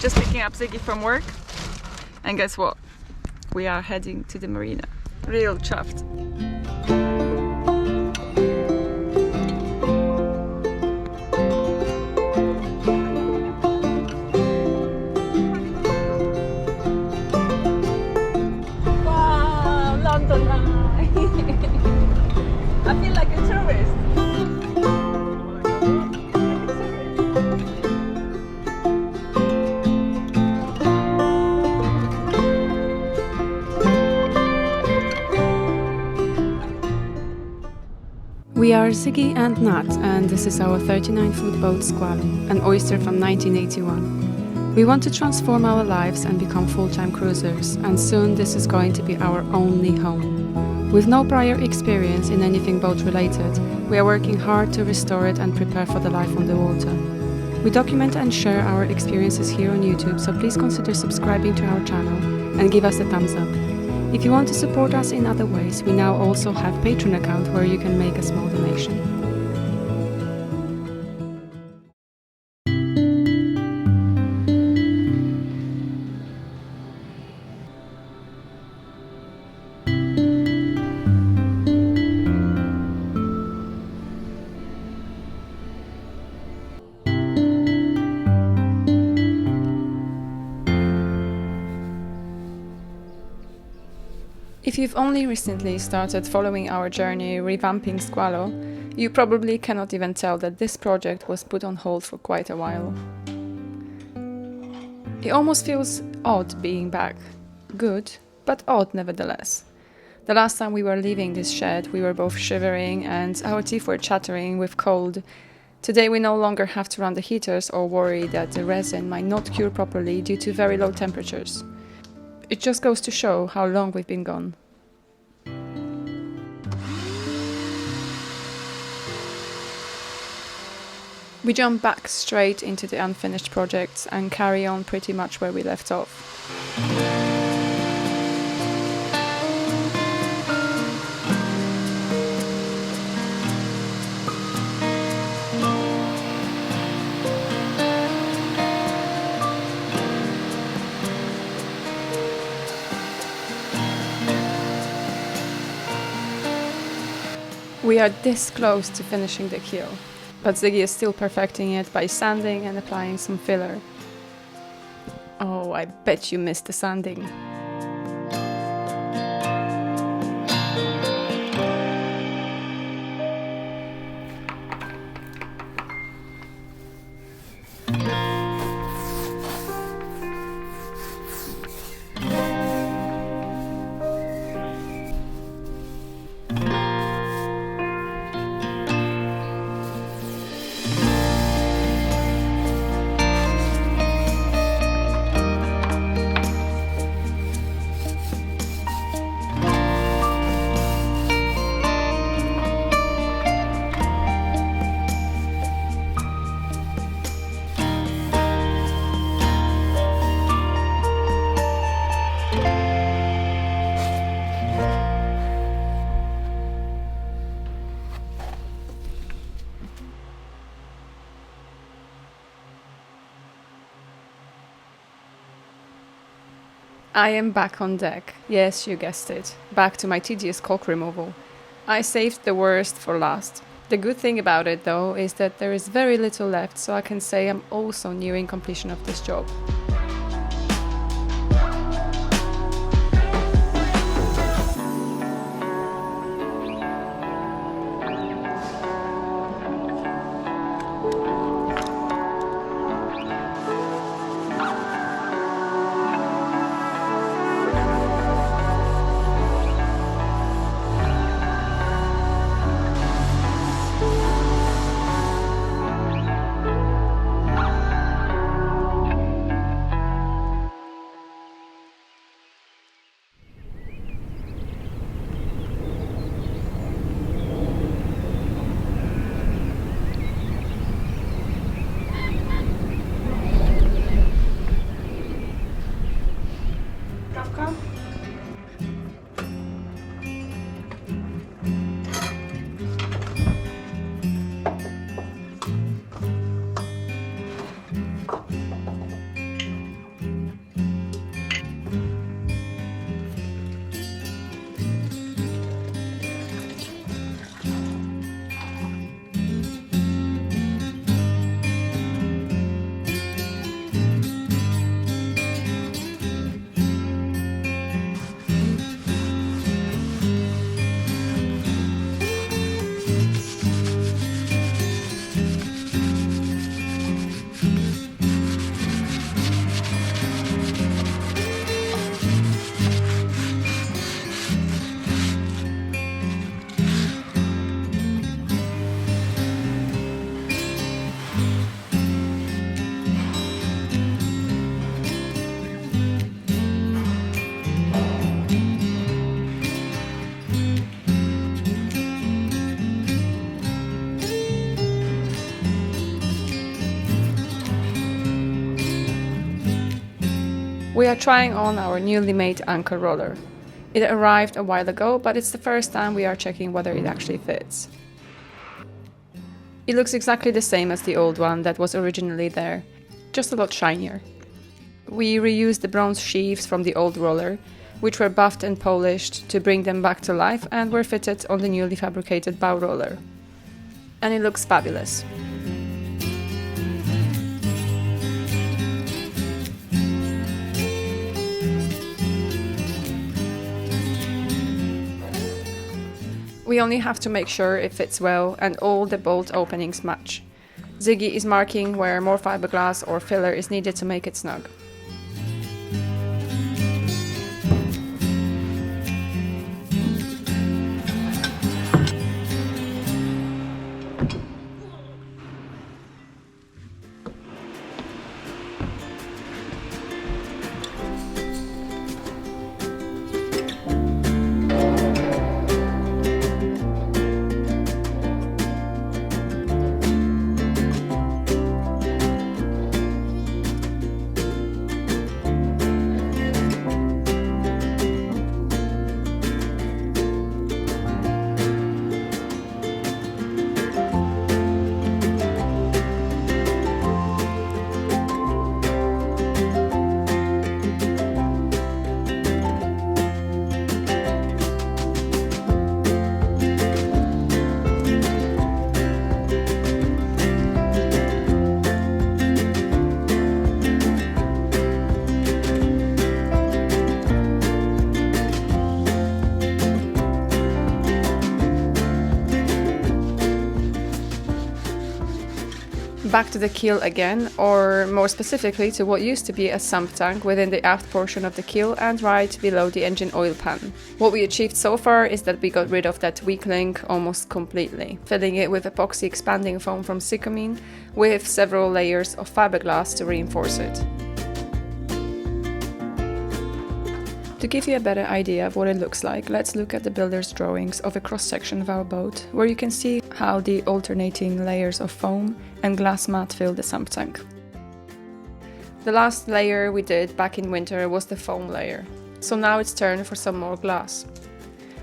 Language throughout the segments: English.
Just picking up Ziggy from work, and guess what? We are heading to the marina. Real chuffed. Wow, London Eye! I feel like a tourist. We are Ziggy and Nat, and this is our 39-foot boat Squalo, an oyster from 1981. We want to transform our lives and become full-time cruisers, and soon this is going to be our only home. With no prior experience in anything boat-related, we are working hard to restore it and prepare for the life on the water. We document and share our experiences here on YouTube, so please consider subscribing to our channel and give us a thumbs up. If you want to support us in other ways, we now also have a Patreon account where you can make a small donation. If you've only recently started following our journey revamping Squalo, you probably cannot even tell that this project was put on hold for quite a while. It almost feels odd being back. Good, but odd nevertheless. The last time we were leaving this shed, we were both shivering and our teeth were chattering with cold. Today we no longer have to run the heaters or worry that the resin might not cure properly due to very low temperatures. It just goes to show how long we've been gone. We jump back straight into the unfinished projects and carry on pretty much where we left off. We are this close to finishing the keel, but Ziggy is still perfecting it by sanding and applying some filler. Oh, I bet you missed the sanding. I am back on deck. Yes, you guessed it. Back to my tedious caulk removal. I saved the worst for last. The good thing about it, though, is that there is very little left, so I can say I'm also nearing completion of this job. We are trying on our newly made anchor roller. It arrived a while ago, but it's the first time we are checking whether it actually fits. It looks exactly the same as the old one that was originally there, just a lot shinier. We reused the bronze sheaves from the old roller, which were buffed and polished to bring them back to life and were fitted on the newly fabricated bow roller. And it looks fabulous. We only have to make sure it fits well and all the bolt openings match. Ziggy is marking where more fiberglass or filler is needed to make it snug. Back to the keel again, or more specifically to what used to be a sump tank within the aft portion of the keel and right below the engine oil pan. What we achieved so far is that we got rid of that weak link almost completely, filling it with epoxy expanding foam from Sycamine with several layers of fiberglass to reinforce it. To give you a better idea of what it looks like, let's look at the builder's drawings of a cross-section of our boat, where you can see how the alternating layers of foam and glass mat fill the sump tank. The last layer we did back in winter was the foam layer, so now it's turn for some more glass.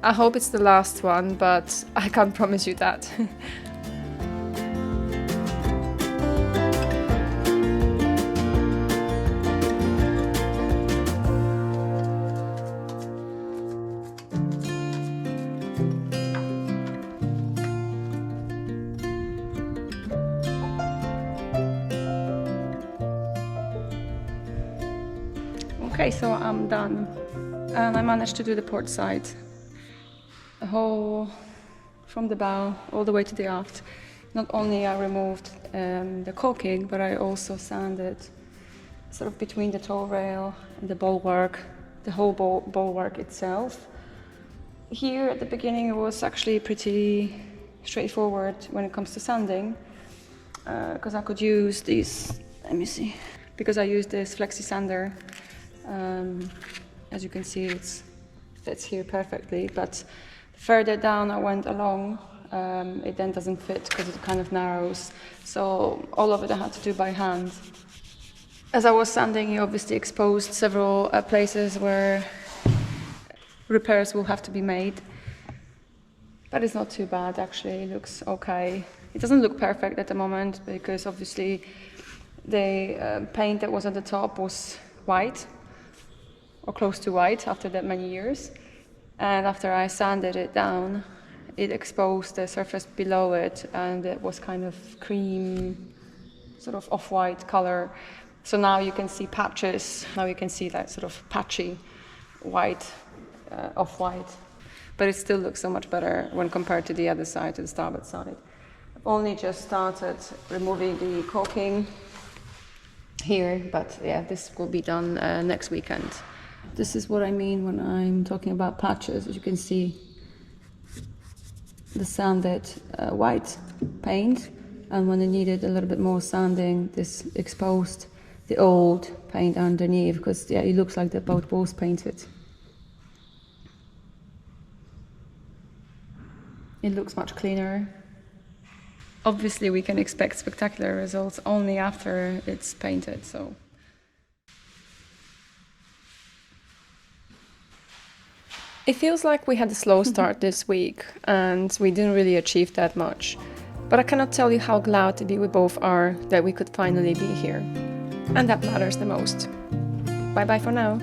I hope it's the last one, but I can't promise you that. Okay, so I'm done, and I managed to do the port side, the whole from the bow all the way to the aft. Not only I removed the caulking, but I also sanded sort of between the tow rail and the bulwark, the whole bulwark itself. Here at the beginning it was actually pretty straightforward when it comes to sanding, because I could use these, let me see, because I used this flexi sander. As you can see, it fits here perfectly, but further down I went along, it then doesn't fit because it kind of narrows, so all of it I had to do by hand. As I was sanding, you obviously exposed several places where repairs will have to be made, but it's not too bad actually. It looks okay. It doesn't look perfect at the moment because obviously the paint that was at the top was white, or close to white, after that many years, and after I sanded it down it exposed the surface below it and it was kind of cream, sort of off-white color. So now you can see patches, now you can see that sort of patchy white, off-white, but it still looks so much better when compared to the other side, to the starboard side. I've only just started removing the caulking here, but yeah, this will be done next weekend. This is what I mean when I'm talking about patches. As you can see, the sanded white paint, and when it needed a little bit more sanding, this exposed the old paint underneath, because yeah, it looks like the boat was painted. It looks much cleaner. Obviously we can expect spectacular results only after it's painted, so It feels like we had a slow start this week and we didn't really achieve that much. But I cannot tell you how glad we both are that we could finally be here. And that matters the most. Bye bye for now.